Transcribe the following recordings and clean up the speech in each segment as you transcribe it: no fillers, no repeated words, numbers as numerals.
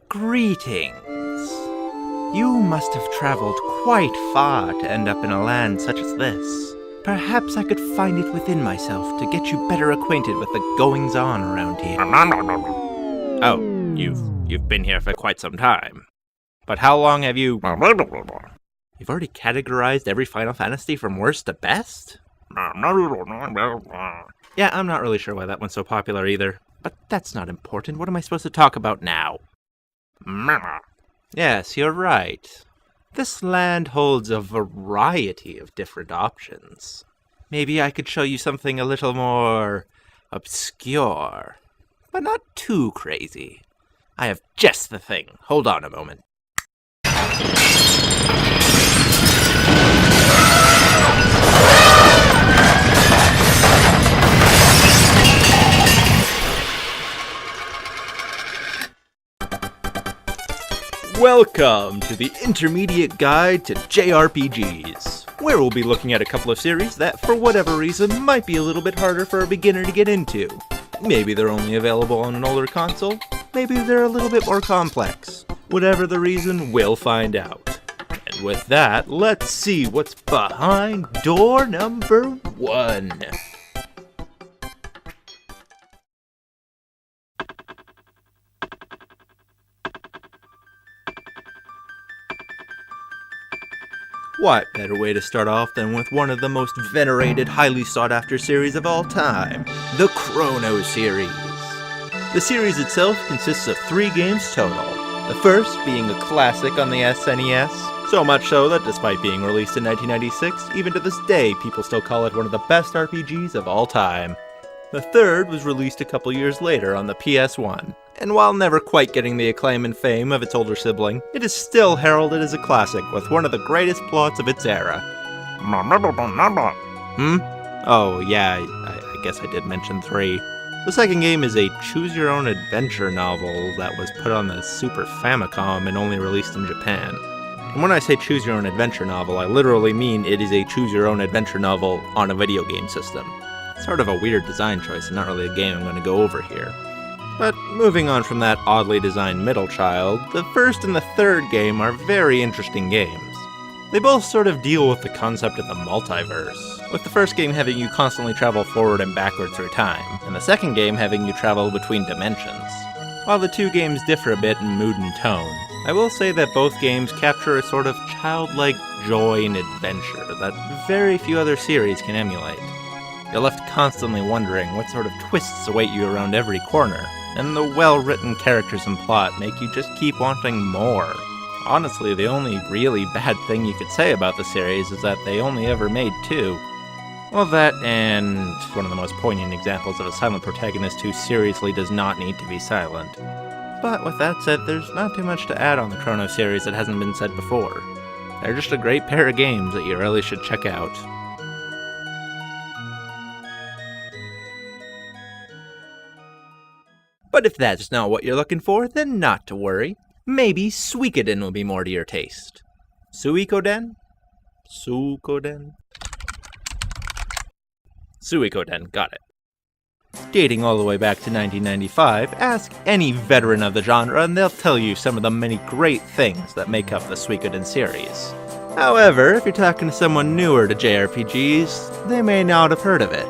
Greetings. You must have traveled quite far to end up in a land such as this. Perhaps I could find it within myself to get you better acquainted with the goings-on around here. Oh, you've been here for quite some time. But how long have you... You've already categorized every Final Fantasy from worst to best? Yeah, I'm not really sure why that one's so popular either. But that's not important. What am I supposed to talk about now? Yes, you're right. This land holds a variety of different options. Maybe I could show you something a little more obscure, but not too crazy. I have just the thing. Hold on a moment. Welcome to the Intermediate Guide to JRPGs, where we'll be looking at a couple of series that, for whatever reason, might be a little bit harder for a beginner to get into. Maybe they're only available on an older console, maybe they're a little bit more complex. Whatever the reason, we'll find out. And with that, let's see what's behind door number 1. What better way to start off than with one of the most venerated, highly sought-after series of all time, the Chronos series. The series itself consists of 3 games total, the first being a classic on the SNES, so much so that despite being released in 1996, even to this day people still call it one of the best RPGs of all time. The third was released a couple years later on the PS1, and while never quite getting the acclaim and fame of its older sibling, it is still heralded as a classic with one of the greatest plots of its era. Oh yeah, I guess I did mention 3. The second game is a choose-your-own-adventure novel that was put on the Super Famicom and only released in Japan. And when I say choose-your-own-adventure novel, I literally mean it is a choose-your-own-adventure novel on a video game system. Sort of a weird design choice and not really a game I'm going to go over here. But moving on from that oddly designed middle child, the first and the third game are very interesting games. They both sort of deal with the concept of the multiverse, with the first game having you constantly travel forward and backward through time, and the second game having you travel between dimensions. While the 2 games differ a bit in mood and tone, I will say that both games capture a sort of childlike joy and adventure that very few other series can emulate. You're left constantly wondering what sort of twists await you around every corner, and the well-written characters and plot make you just keep wanting more. Honestly, the only really bad thing you could say about the series is that they only ever made 2. Well, that and one of the most poignant examples of a silent protagonist who seriously does not need to be silent. But with that said, there's not too much to add on the Chronos series that hasn't been said before. They're just a great pair of games that you really should check out. But if that's not what you're looking for, then not to worry. Maybe Suikoden will be more to your taste. Suikoden? Suikoden? Suikoden, got it. Dating all the way back to 1995, ask any veteran of the genre and they'll tell you some of the many great things that make up the Suikoden series. However, if you're talking to someone newer to JRPGs, they may not have heard of it.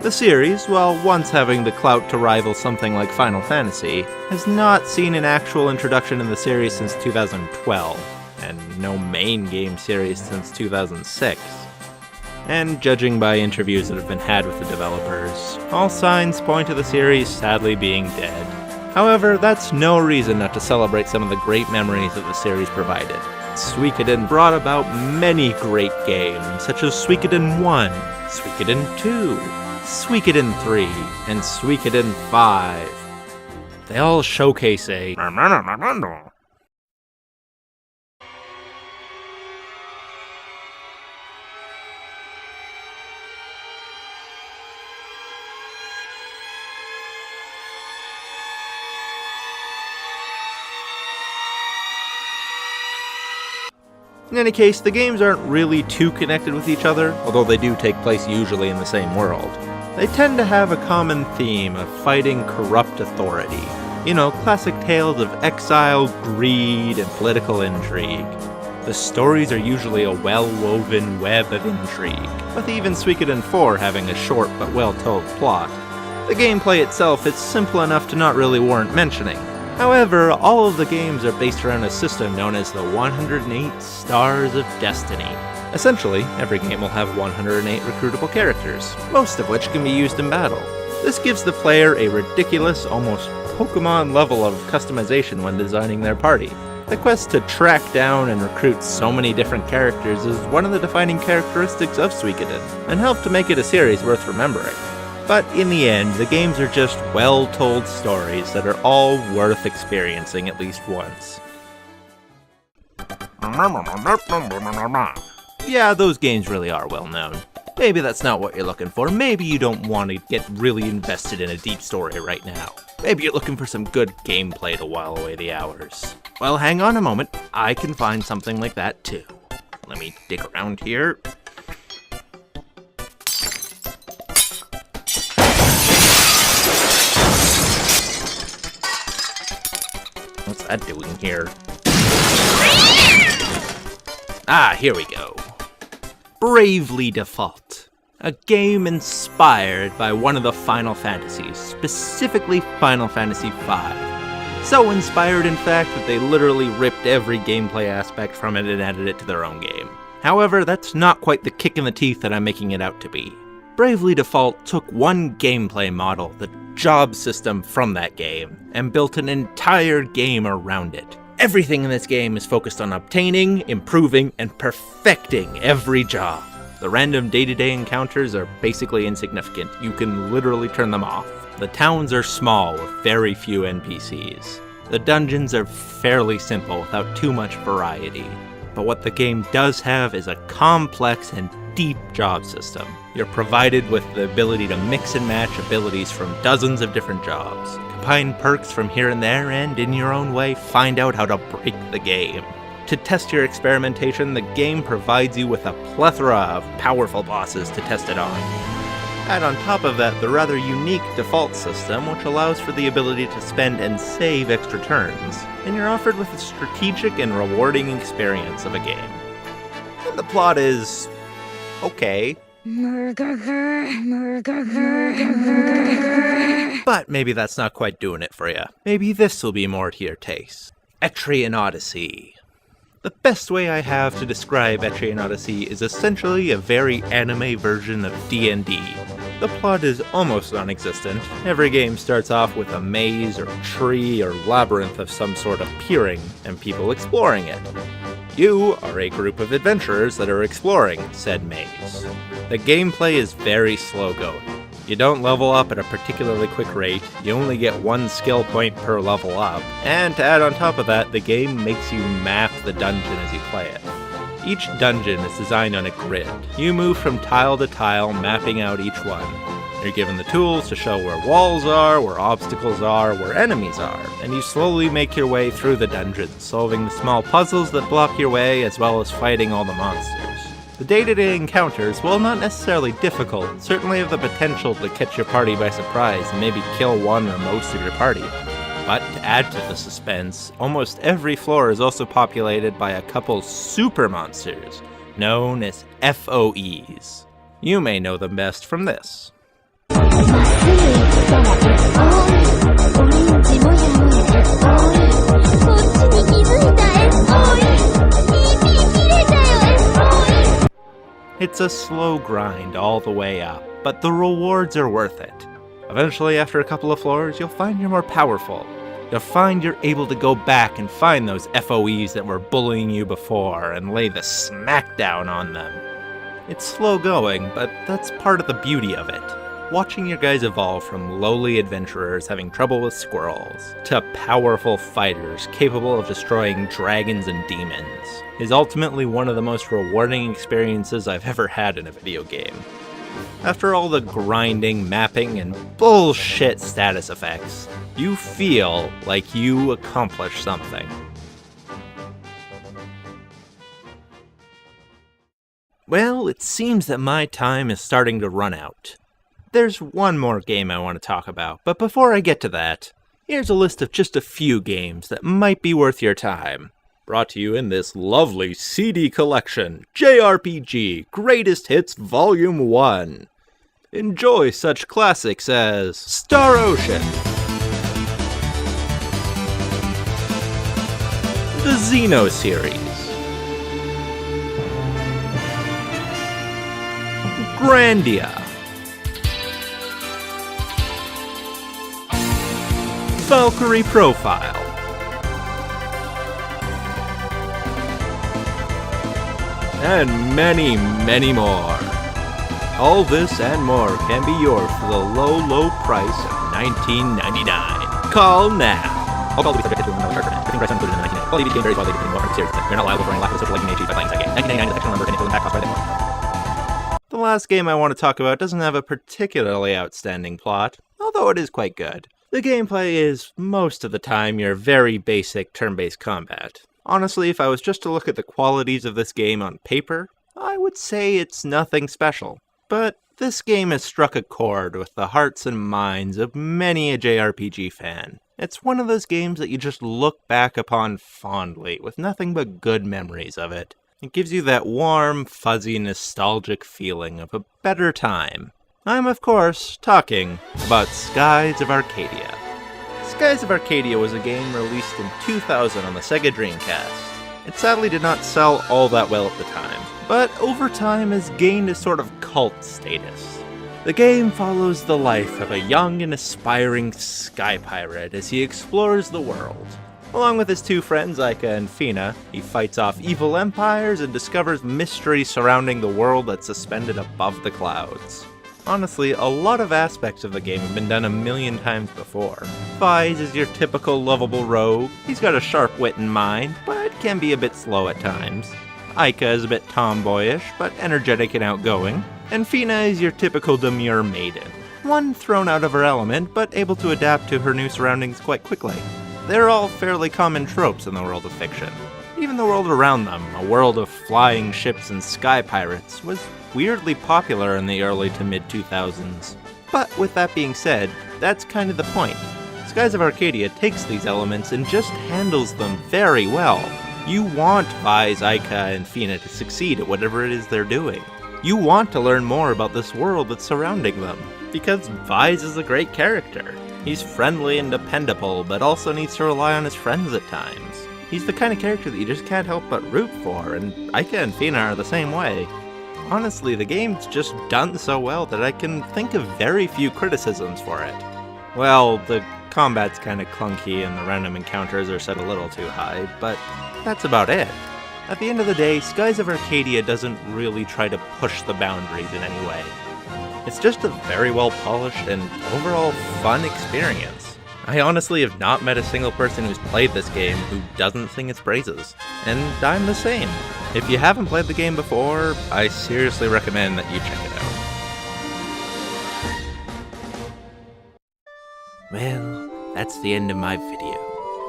The series, while once having the clout to rival something like Final Fantasy, has not seen an actual introduction in the series since 2012, and no main game series since 2006. And judging by interviews that have been had with the developers, all signs point to the series sadly being dead. However, that's no reason not to celebrate some of the great memories that the series provided. Suikoden brought about many great games, such as Suikoden 1, Suikoden 2, Suikoden 3, and Suikoden 5. They all showcase a In any case, the games aren't really too connected with each other, although they do take place usually in the same world. They tend to have a common theme of fighting corrupt authority. You know, classic tales of exile, greed, and political intrigue. The stories are usually a well-woven web of intrigue, with even Suikoden 4 having a short but well-told plot. The gameplay itself is simple enough to not really warrant mentioning. However, all of the games are based around a system known as the 108 Stars of Destiny. Essentially, every game will have 108 recruitable characters, most of which can be used in battle. This gives the player a ridiculous, almost Pokemon level of customization when designing their party. The quest to track down and recruit so many different characters is one of the defining characteristics of Suikoden, and helped to make it a series worth remembering. But in the end, the games are just well-told stories that are all worth experiencing at least once. Yeah, those games really are well known. Maybe that's not what you're looking for. Maybe you don't want to get really invested in a deep story right now. Maybe you're looking for some good gameplay to while away the hours. Well, hang on a moment. I can find something like that too. Let me dig around here. What's that doing here? Ah, here we go. Bravely Default. A game inspired by one of the Final Fantasies, specifically Final Fantasy V. So inspired, in fact, that they literally ripped every gameplay aspect from it and added it to their own game. However, that's not quite the kick in the teeth that I'm making it out to be. Bravely Default took one gameplay model, the job system from that game, and built an entire game around it. Everything in this game is focused on obtaining, improving, and perfecting every job. The random day-to-day encounters are basically insignificant. You can literally turn them off. The towns are small with very few NPCs. The dungeons are fairly simple without too much variety. But what the game does have is a complex and deep job system. You're provided with the ability to mix and match abilities from dozens of different jobs, combine perks from here and there, and in your own way, find out how to break the game. To test your experimentation, the game provides you with a plethora of powerful bosses to test it on. Add on top of that the rather unique default system, which allows for the ability to spend and save extra turns, and you're offered with a strategic and rewarding experience of a game. And the plot is okay. But maybe that's not quite doing it for you. Maybe this will be more to your taste. Etrian Odyssey. The best way I have to describe Etrian Odyssey is essentially a very anime version of D&D. The plot is almost non-existent. Every game starts off with a maze or tree or labyrinth of some sort appearing, and people exploring it. You are a group of adventurers that are exploring said maze. The gameplay is very slow going. You don't level up at a particularly quick rate, you only get one skill point per level up, and to add on top of that, the game makes you map the dungeon as you play it. Each dungeon is designed on a grid. You move from tile to tile, mapping out each one. You're given the tools to show where walls are, where obstacles are, where enemies are, and you slowly make your way through the dungeon, solving the small puzzles that block your way, as well as fighting all the monsters. The day-to-day encounters, while not necessarily difficult, certainly have the potential to catch your party by surprise and maybe kill one or most of your party. But to add to the suspense, almost every floor is also populated by a couple super monsters, known as FOEs. You may know them best from this. It's a slow grind all the way up, but the rewards are worth it. Eventually, after a couple of floors, you'll find you're more powerful. You'll find you're able to go back and find those FOEs that were bullying you before and lay the smackdown on them. It's slow going, but that's part of the beauty of it. Watching your guys evolve from lowly adventurers having trouble with squirrels to powerful fighters capable of destroying dragons and demons is ultimately one of the most rewarding experiences I've ever had in a video game. After all the grinding, mapping, and bullshit status effects, you feel like you accomplished something. Well, it seems that my time is starting to run out. There's one more game I want to talk about, but before I get to that, Here's a list of just a few games that might be worth your time. Brought to you in this lovely CD collection, JRPG Greatest Hits Volume 1. Enjoy such classics as Star Ocean, the Xeno series, Grandia, Valkyrie Profile, and many, many more. All this and more can be yours for the low, low price of $19.99. Call now. All calls will be subject to another charge for 15 price included in the 1980. All AV game varies widely depending on what series. You're not liable for any lack of social liking achieved by playing said game. $19.99 is the extra number and it will impact cost by the more. The last game I want to talk about doesn't have a particularly outstanding plot, although it is quite good. The gameplay is, most of the time, your very basic turn-based combat. Honestly, if I was just to look at the qualities of this game on paper, I would say it's nothing special. But this game has struck a chord with the hearts and minds of many a JRPG fan. It's one of those games that you just look back upon fondly, with nothing but good memories of it. It gives you that warm, fuzzy, nostalgic feeling of a better time. I'm, of course, talking about Skies of Arcadia. Skies of Arcadia was a game released in 2000 on the Sega Dreamcast. It sadly did not sell all that well at the time, but over time has gained a sort of cult status. The game follows the life of a young and aspiring sky pirate as he explores the world. Along with his two friends, Aika and Fina, he fights off evil empires and discovers mysteries surrounding the world that's suspended above the clouds. Honestly, a lot of aspects of the game have been done a million times before. Vise is your typical lovable rogue. He's got a sharp wit and mind, but can be a bit slow at times. Aika is a bit tomboyish, but energetic and outgoing. And Fina is your typical demure maiden. One thrown out of her element, but able to adapt to her new surroundings quite quickly. They're all fairly common tropes in the world of fiction. Even the world around them, a world of flying ships and sky pirates, was weirdly popular in the early to mid-2000s. But with that being said, that's kind of the point. Skies of Arcadia takes these elements and just handles them very well. You want Vise, Aika, and Fina to succeed at whatever it is they're doing. You want to learn more about this world that's surrounding them, because Vise is a great character. He's friendly and dependable, but also needs to rely on his friends at times. He's the kind of character that you just can't help but root for, and Aika and Fina are the same way. Honestly, the game's just done so well that I can think of very few criticisms for it. Well, the combat's kinda clunky and the random encounters are set a little too high, but that's about it. At the end of the day, Skies of Arcadia doesn't really try to push the boundaries in any way. It's just a very well polished and overall fun experience. I honestly have not met a single person who's played this game who doesn't sing its praises, and I'm the same. If you haven't played the game before, I seriously recommend that you check it out. Well, that's the end of my video.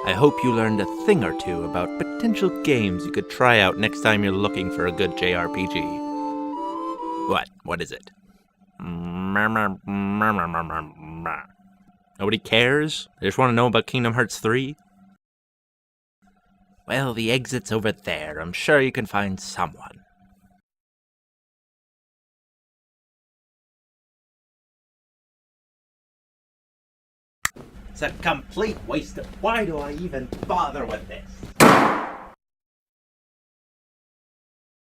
I hope you learned a thing or two about potential games you could try out next time you're looking for a good JRPG. What? What is it? Nobody cares? They just want to know about Kingdom Hearts 3? Well, the exit's over there. I'm sure you can find someone. It's a complete waste of... Why do I even bother with this?